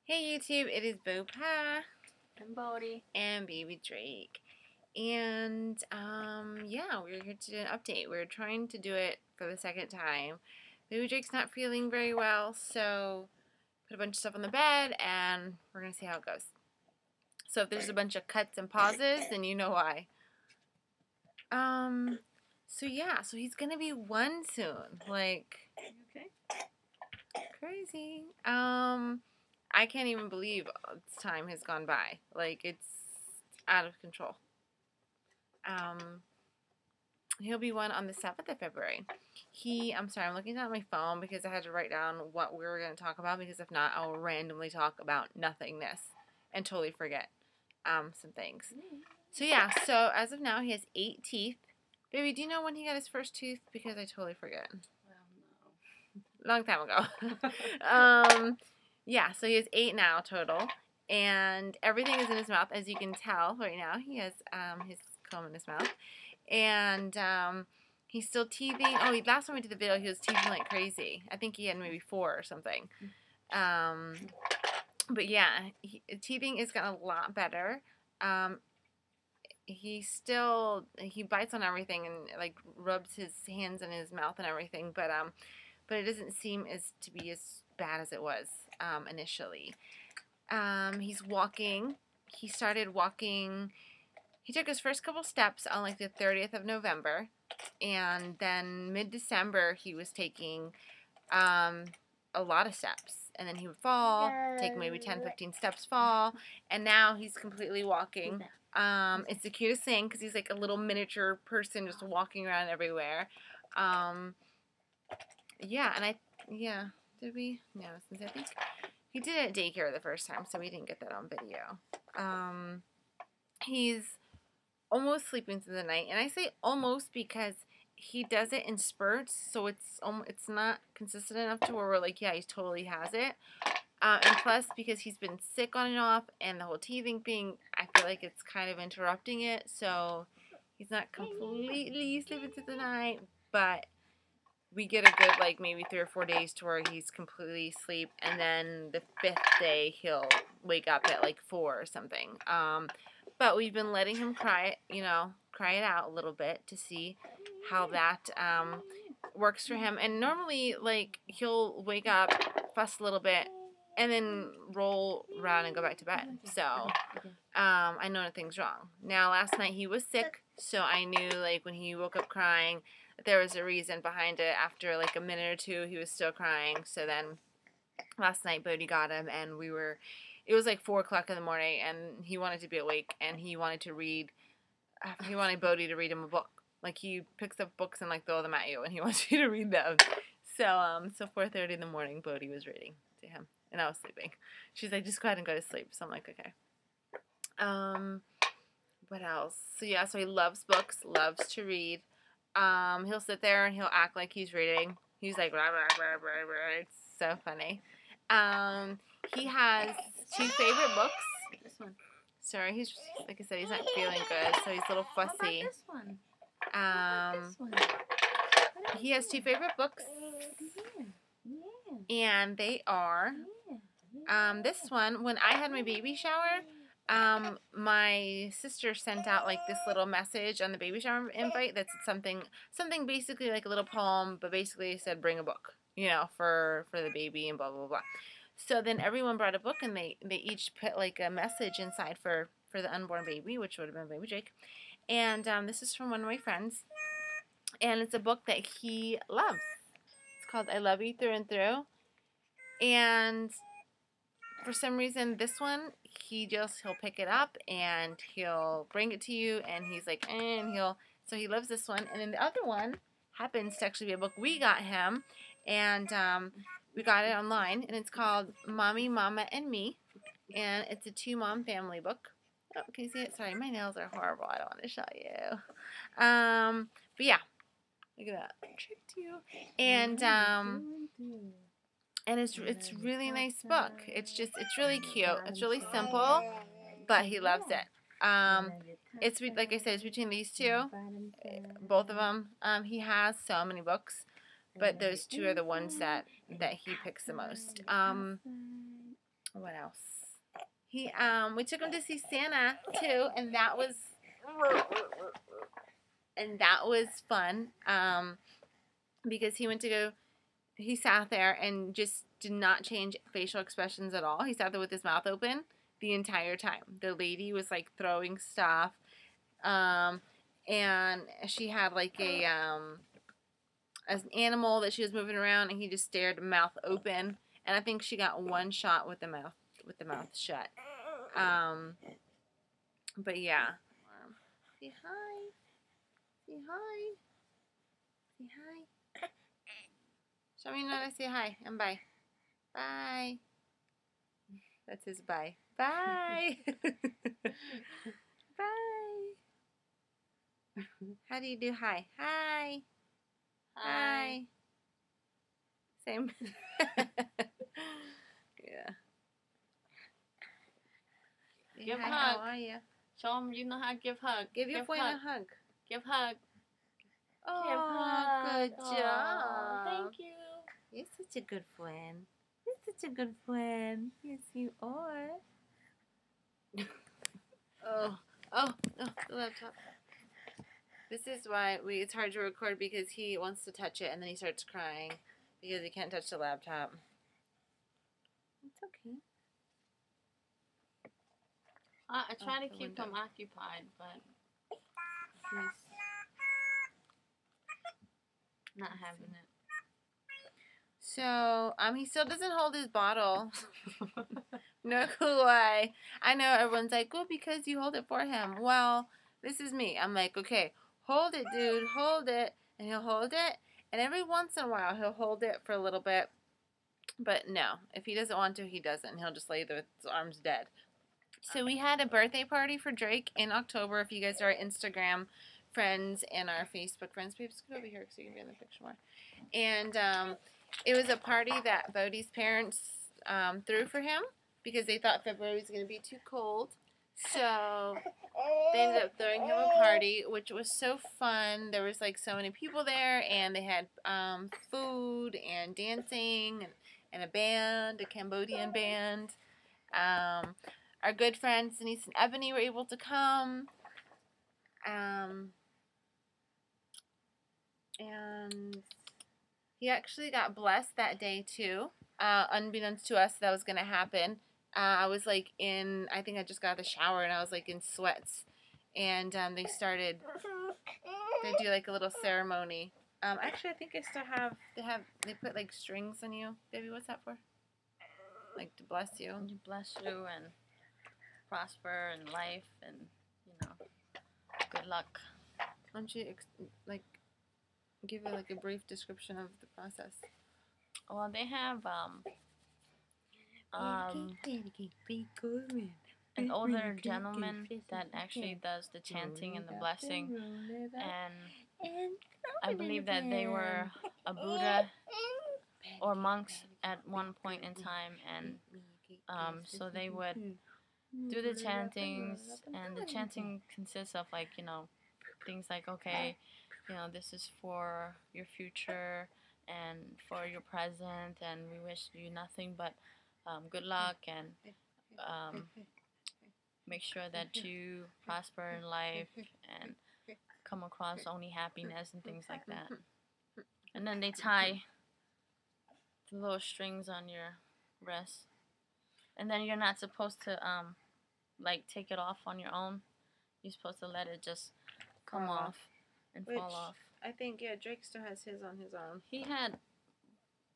Hey YouTube, it is Bo-Pah and Boatie and baby Drake. And yeah, we're here to do an update. We're trying to do it for the second time. Baby Drake's not feeling very well, so put a bunch of stuff on the bed and we're gonna see how it goes. So if there's a bunch of cuts and pauses, then you know why. So yeah, so he's gonna be one soon. Like, okay? crazy. I can't even believe time has gone by. Like, it's out of control. He'll be one on the 7th of February. I'm sorry, I'm looking down at my phone because I had to write down what we were going to talk about, because if not, I'll randomly talk about nothingness and totally forget some things. So yeah, so as of now, he has 8 teeth. Baby, do you know when he got his first tooth? Because I totally forget. Well, Long time ago. Yeah, so he has 8 now total, and everything is in his mouth, as you can tell right now. He has his comb in his mouth, and he's still teething. Oh, last time we did the video, he was teething like crazy. I think he had maybe 4 or something. But yeah, teething has gotten a lot better. He bites on everything and like rubs his hands in his mouth and everything, but it doesn't seem to be as bad as it was initially. He's walking. He started walking. He took his first couple steps on like the 30th of November, and then mid-December he was taking a lot of steps, and then he would fall, take maybe 10-15 steps, fall, and now he's completely walking. It's the cutest thing because he's like a little miniature person just walking around everywhere. Yeah, and did we? No, since I think he did it at daycare the first time, so we didn't get that on video. He's almost sleeping through the night, and I say almost because he does it in spurts, so it's not consistent enough to where we're like, yeah, he totally has it. And plus, because he's been sick on and off, and the whole teething thing, I feel like it's kind of interrupting it, so he's not completely sleeping through the night, but we get a good, like, maybe 3 or 4 days to where he's completely asleep, and then the 5th day he'll wake up at, like, 4 or something. But we've been letting him cry it out a little bit to see how that works for him. And normally, like, he'll wake up, fuss a little bit, and then roll around and go back to bed. So I know nothing's wrong. Now, last night he was sick, so I knew, like, when he woke up crying, there was a reason behind it. After like a minute or 2, he was still crying. So then last night Boatie got him, and it was like 4 o'clock in the morning, and he wanted to be awake, and he wanted to read. He wanted Boatie to read him a book. Like, he picks up books and like throw them at you, and he wants you to read them. So 4:30 in the morning, Boatie was reading to him, and I was sleeping. She's like, just go ahead and go to sleep. So I'm like, okay. What else? So yeah, so he loves books, loves to read. He'll sit there and he'll act like he's reading. He's like, rah, rah, rah, rah, rah. It's so funny. He has 2 favorite books. This one. Sorry, he's, like I said, he's not feeling good, so he's a little fussy. This one. This one. He has 2 favorite books, and they are, this one, when I had my baby shower, my sister sent out like this little message on the baby shower invite that's something basically like a little poem, but basically said bring a book, for the baby and blah blah blah. So then everyone brought a book, and they each put like a message inside for the unborn baby, which would have been baby Jake. And this is from one of my friends, and it's a book that he loves. It's called I Love You Through and Through. And for some reason, this one, he'll pick it up and he'll bring it to you, and he's like, so he loves this one. And then the other one happens to actually be a book we got him, and we got it online, and it's called Mommy, Mama, and Me, and it's a 2-mom family book. Oh, can you see it? Sorry, my nails are horrible. I don't want to show you. But yeah, look at that. I tricked you. And it's really nice book. It's really cute. It's really simple, but he loves it. It's like I said, it's between these 2, both of them. He has so many books, but those 2 are the ones that he picks the most. What else? We took him to see Santa too, and that was fun. Because he sat there and just did not change facial expressions at all. He sat there with his mouth open the entire time. The lady was like throwing stuff, and she had like an animal that she was moving around, and he just stared, mouth open. And I think she got one shot with the mouth shut. But yeah. Say hi. Say hi. Say hi. Show me how to say hi and bye. Bye. That's his bye. Bye. Bye. How do you do hi? Hi. Hi. Same. Yeah. Give hi, a hug. How are you? Show him you know how to give hug. Give your friend a hug. Give hug. Oh, Give hug. good job. Oh, thank you. You're such a good friend. You're such a good friend. Yes, you are. Oh, the laptop. This is why it's hard to record, because he wants to touch it and then he starts crying because he can't touch the laptop. It's okay. I try to keep him occupied, but he's not having it. So, he still doesn't hold his bottle. No clue why. I know everyone's like, oh, because you hold it for him. Well, this is me. I'm like, okay, hold it, dude, hold it. And he'll hold it. And every once in a while, he'll hold it for a little bit. But no, if he doesn't want to, he doesn't. He'll just lay there with his arms dead. So we had a birthday party for Drake in October. If you guys are our Instagram friends and our Facebook friends, please scoot over here so you can be in the picture more. And it was a party that Boatie's parents threw for him because they thought February was going to be too cold. So they ended up throwing him a party, which was so fun. There was like so many people there, and they had food and dancing and a band, a Cambodian band. Our good friends Denise and Ebony were able to come. And he actually got blessed that day too. Unbeknownst to us, that was going to happen. I was like I think I just got out of the shower, and I was like in sweats. And they do like a little ceremony. Actually, I think I still have, they put like strings on you. Baby, what's that for? Like to bless you. To bless you and prosper in life and, good luck. Why don't you give it like a brief description of the process? Well, they have an older gentleman that actually does the chanting and the blessing, and I believe that they were a Buddha or monks at one point in time, and so they would do the chantings, and the chanting consists of things like, okay, this is for your future and for your present, and we wish you nothing but good luck, and make sure that you prosper in life and come across only happiness and things like that. And then they tie the little strings on your wrist, and then you're not supposed to take it off on your own. You're supposed to let it just come off and fall off. I think, yeah, Drake still has his on his arm. He had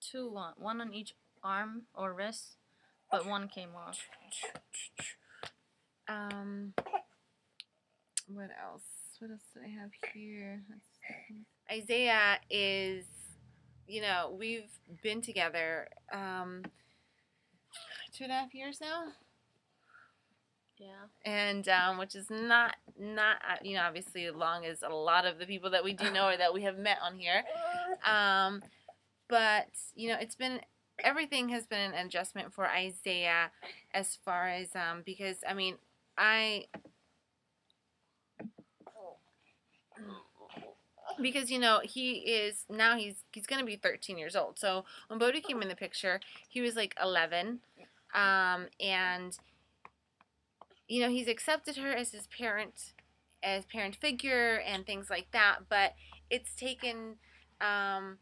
two, one on each arm or wrist, but one came off. What else? What else do I have here? Isaiah is, we've been together 2.5 years now. Yeah. And which is not obviously as long as a lot of the people that we do know or that we have met on here. But everything has been an adjustment for Isaiah as far as because he's going to be 13 years old. So when Boatie came in the picture, he was like 11. And you know, he's accepted her as his parent, as parent figure and things like that, but it's taken I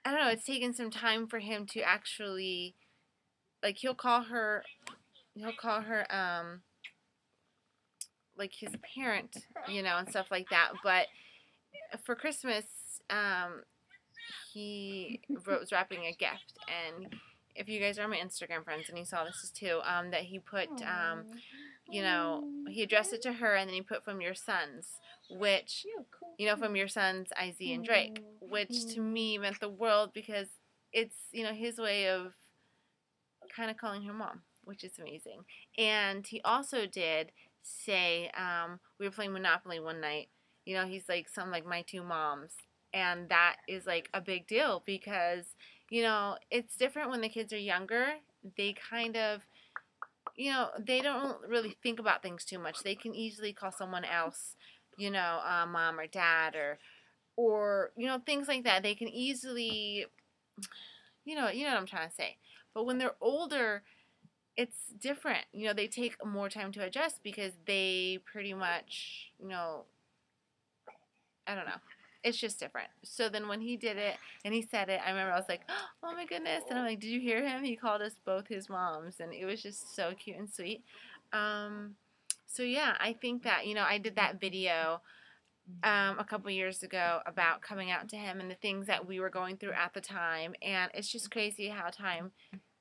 don't know, it's taken some time for him to actually, like, he'll call her like his parent, you know, and stuff like that. But for Christmas, he was wrapping a gift, and if you guys are my Instagram friends and you saw this too, that he put, you know, he addressed it to her, and then he put from your sons, which, you know, from your sons, Iz and Drake, which to me meant the world, because it's, you know, his way of kind of calling her mom, which is amazing. And he also did say, we were playing Monopoly one night, you know, he's like, something like my two moms. And that is like a big deal, because, you know, it's different when the kids are younger. They kind of, you know, they don't really think about things too much. They can easily call someone else, you know, mom or dad, or, you know, things like that. They can easily, you know what I'm trying to say. But when they're older, it's different. You know, they take more time to adjust, because they pretty much, you know, I don't know. It's just different. So then when he did it and he said it, I remember I was like, oh my goodness. And I'm like, did you hear him? He called us both his moms. And it was just so cute and sweet. So yeah, I think that, you know, I did that video a couple years ago about coming out to him and the things that we were going through at the time. And it's just crazy how time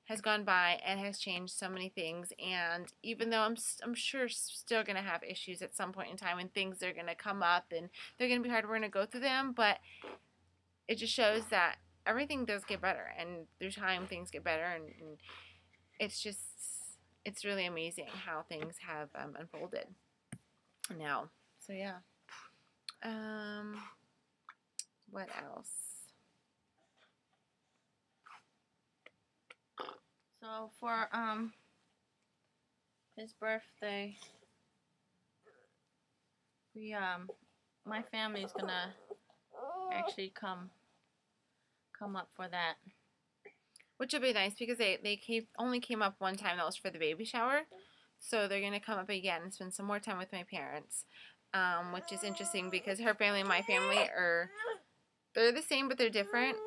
has gone by and has changed so many things. And even though I'm sure still going to have issues at some point in time, and things are going to come up and they're going to be hard, we're going to go through them, but it just shows that everything does get better, and through time things get better, and it's just, it's really amazing how things have unfolded now. So yeah. What else? So for his birthday, we my family's gonna actually come up for that. Which will be nice, because they only came up one time. That was for the baby shower. So they're gonna come up again and spend some more time with my parents. Which is interesting, because her family and my family they're the same, but they're different.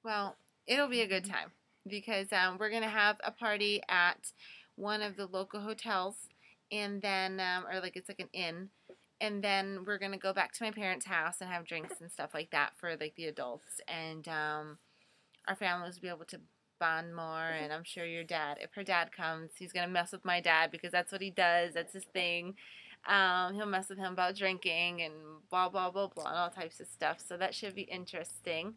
Well, it'll be a good time, because we're going to have a party at one of the local hotels, and then, or like, it's like an inn, and then we're going to go back to my parents' house and have drinks and stuff like that for like the adults, and our families will be able to bond more. And I'm sure your dad, if her dad comes, he's going to mess with my dad, because that's what he does. That's his thing. He'll mess with him about drinking and blah, blah, blah, blah, and all types of stuff. So that should be interesting.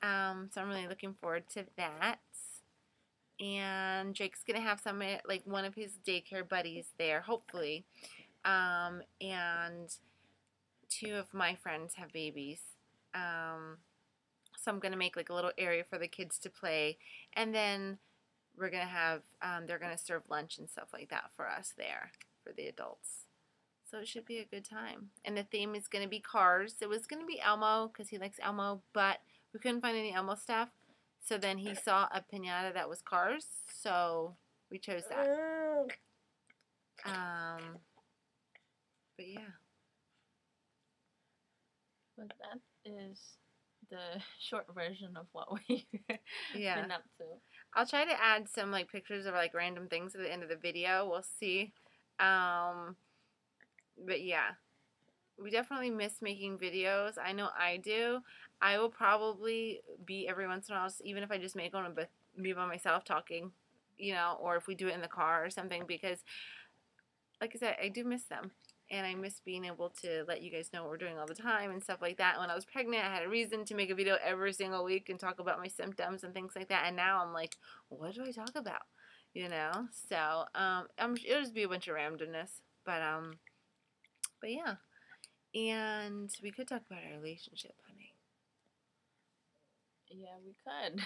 So I'm really looking forward to that. And Drake's going to have like one of his daycare buddies there, hopefully. And two of my friends have babies. So I'm going to make like a little area for the kids to play. And then we're going to have, they're going to serve lunch and stuff like that for us there, for the adults. So it should be a good time. And the theme is going to be cars. It was going to be Elmo, because he likes Elmo, but we couldn't find any Elmo stuff. So then he saw a piñata that was cars, so we chose that. But yeah. But that is the short version of what we've been up to. I'll try to add some like pictures of like random things at the end of the video. We'll see. But yeah, we definitely miss making videos. I know I do. I will probably be every once in a while, even if I just make one, but be by myself talking, you know, or if we do it in the car or something, because like I said, I do miss them. And I miss being able to let you guys know what we're doing all the time and stuff like that. When I was pregnant, I had a reason to make a video every single week and talk about my symptoms and things like that. And now I'm like, what do I talk about? You know? So, it'll just be a bunch of randomness. But yeah. And we could talk about our relationship, honey. Yeah, we could.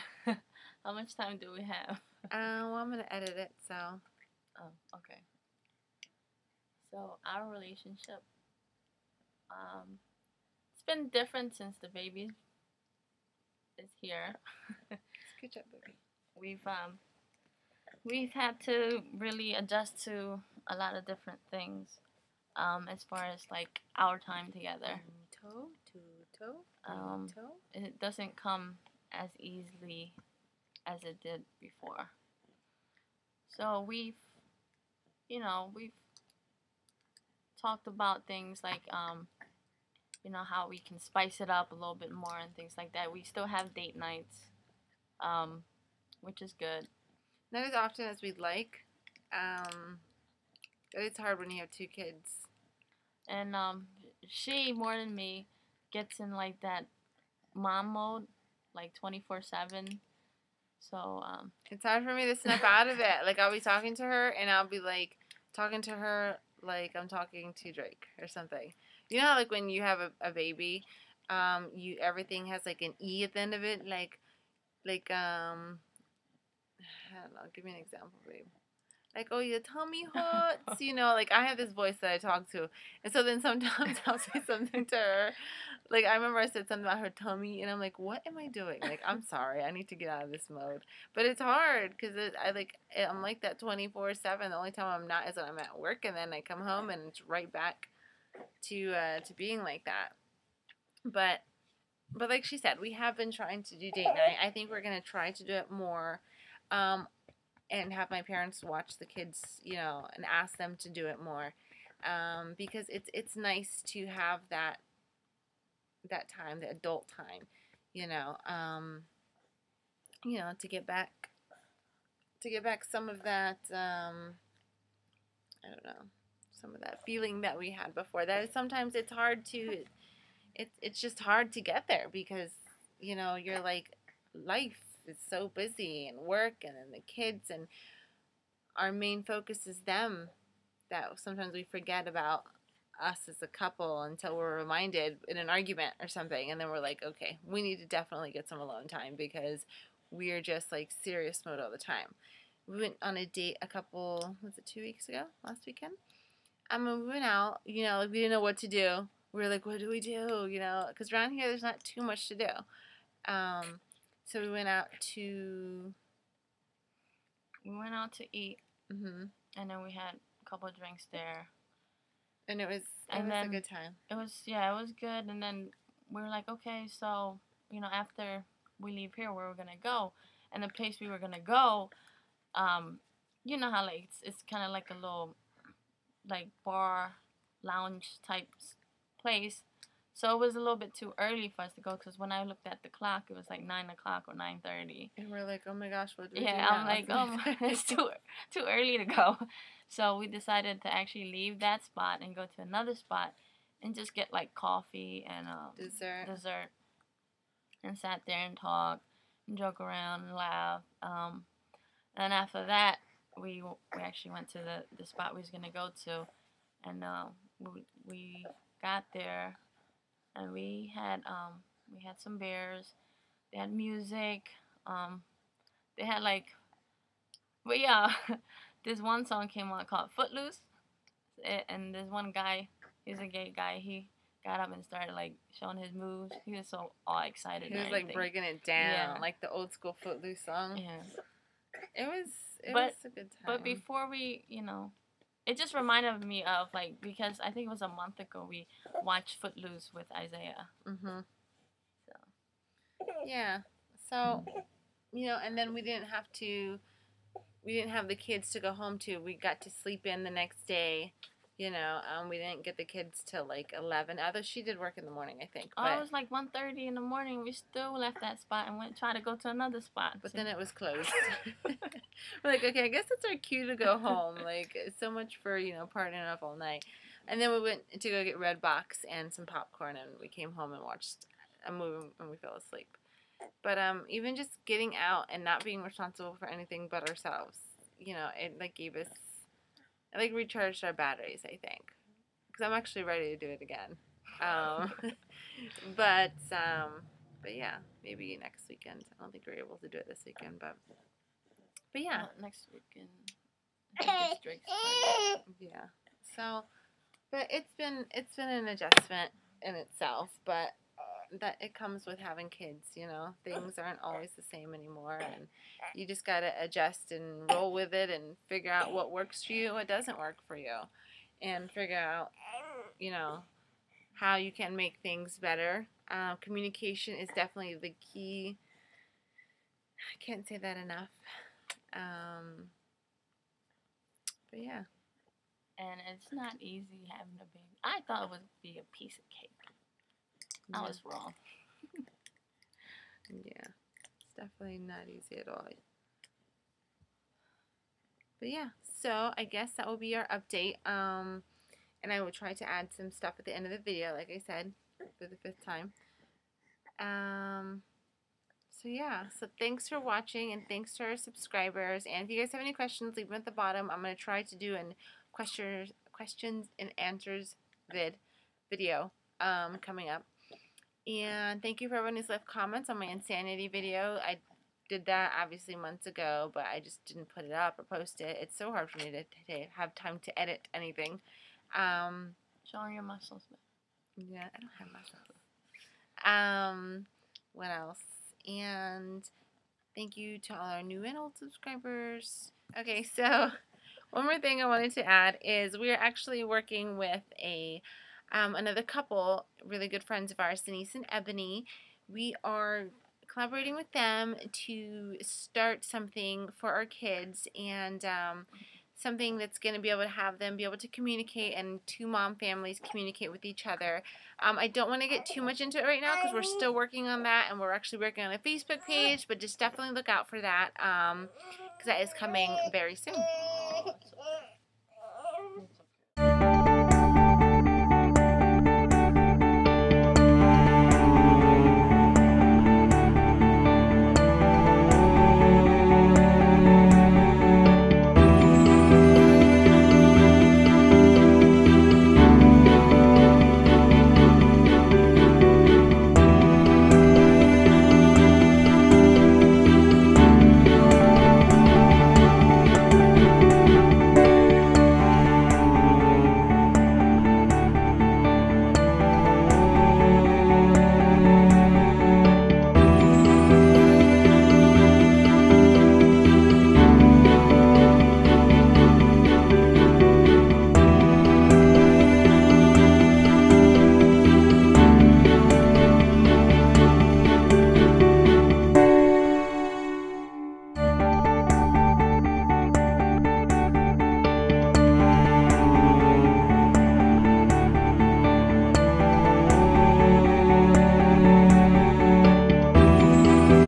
How much time do we have? Well, I'm going to edit it, so. Oh, okay. So our relationship, it's been different since the baby is here. Good job, baby. We've had to really adjust to a lot of different things, as far as like our time together. It doesn't come as easily as it did before. So we've talked about things like how we can spice it up a little bit more and things like that. We still have date nights, which is good. Not as often as we'd like, but it's hard when you have 2 kids. And she, more than me, gets in like that mom mode, like 24/7. So it's hard for me to snap out of it. Like, I'll be talking to her, and I'll be like talking to her like I'm talking to Drake or something. You know how, like, when you have a baby, everything has like an E at the end of it, like I don't know. Give me an example, babe. Like, oh, your tummy hurts, like, I have this voice that I talk to, and so then sometimes I'll say something to her, like, I remember I said something about her tummy, and I'm like, what am I doing? Like, I'm sorry, I need to get out of this mode, but it's hard, because I'm like that 24/7, the only time I'm not is when I'm at work, and then I come home, and it's right back to being like that, but like she said, we have been trying to do date night. I think we're going to try to do it more, and have my parents watch the kids, and ask them to do it more, because it's nice to have that time, the adult time, to get back some of that, I don't know, some of that feeling that we had before. That sometimes it's hard to, it's just hard to get there, because you're like, life is so busy, and work, and then the kids, and our main focus is them, that sometimes we forget about us as a couple until we're reminded in an argument or something, and then we're like, okay, we need to definitely get some alone time, because we're just like serious mode all the time. We went on a date a couple, was it 2 weeks ago, last weekend? We went out, like, we didn't know what to do. We were like, what do we do? Because around here there's not too much to do. So we went out to eat, and then we had a couple of drinks there, and it was a good time. It was good. And then we were like, okay, so after we leave here, where we're gonna go, and the place we were gonna go, you know how like it's kind of like a little like bar lounge type place. So it was a little bit too early for us to go, because when I looked at the clock, it was like 9 o'clock or 9:30. And we're like, oh my gosh, what do we do now? I'm like, oh, it's too early to go. So we decided to actually leave that spot and go to another spot and just get like coffee and dessert, and sat there and talked and joke around and laugh. And after that, we actually went to the spot we was gonna go to, and we got there. And we had some beers. They had music. They had like, but yeah, this one song came on called Footloose, and this one guy, he's a gay guy. He got up and started like showing his moves. He was so all excited. He was like breaking it down, like the old school Footloose song. Yeah, it was a good time. But before we, it just reminded me of, like, because I think it was a month ago we watched Footloose with Isaiah. So. Yeah. So, and then we didn't have the kids to go home to. We got to sleep in the next day. We didn't get the kids till like 11. Although she did work in the morning, I think. But it was like 1:30 in the morning. We still left that spot and went try to go to another spot. But then it was closed. We're like, okay, I guess it's our cue to go home. Like, it's so much for, partying up all night. And then we went to go get Red Box and some popcorn, and we came home and watched a movie, and we fell asleep. But even just getting out and not being responsible for anything but ourselves, it like gave us, it like recharged our batteries, I think. Because I'm actually ready to do it again. But yeah, maybe next weekend. I don't think we're able to do it this weekend, but yeah. Next weekend. I think it's Drake's party. Yeah. So, but it's been an adjustment in itself, but that it comes with having kids, you know. Things aren't always the same anymore, and you just got to adjust and roll with it and figure out what works for you, what doesn't work for you, and figure out, you know, how you can make things better. Communication is definitely the key. I can't say that enough. But yeah. And it's not easy having a baby. I thought it would be a piece of cake. I was wrong. Yeah, it's definitely not easy at all. But yeah, so I guess that will be our update. And I will try to add some stuff at the end of the video, like I said, for the 5th time. So yeah, so thanks for watching, and thanks to our subscribers. And if you guys have any questions, leave them at the bottom. I'm going to try to do a questions and answers video coming up. And thank you for everyone who's left comments on my insanity video. I did that obviously months ago, but I just didn't put it up or post it. It's so hard for me to have time to edit anything. Showing your muscles. Yeah, I don't have muscles. What else? And thank you to all our new and old subscribers. Okay, so one more thing I wanted to add is we are actually working with another couple, really good friends of ours, Denise and Ebony. We are collaborating with them to start something for our kids, and something that's going to be able to have them be able to communicate, and 2 mom families communicate with each other. I don't want to get too much into it right now because we're still working on that, and we're actually working on a Facebook page, but just definitely look out for that because that is coming very soon.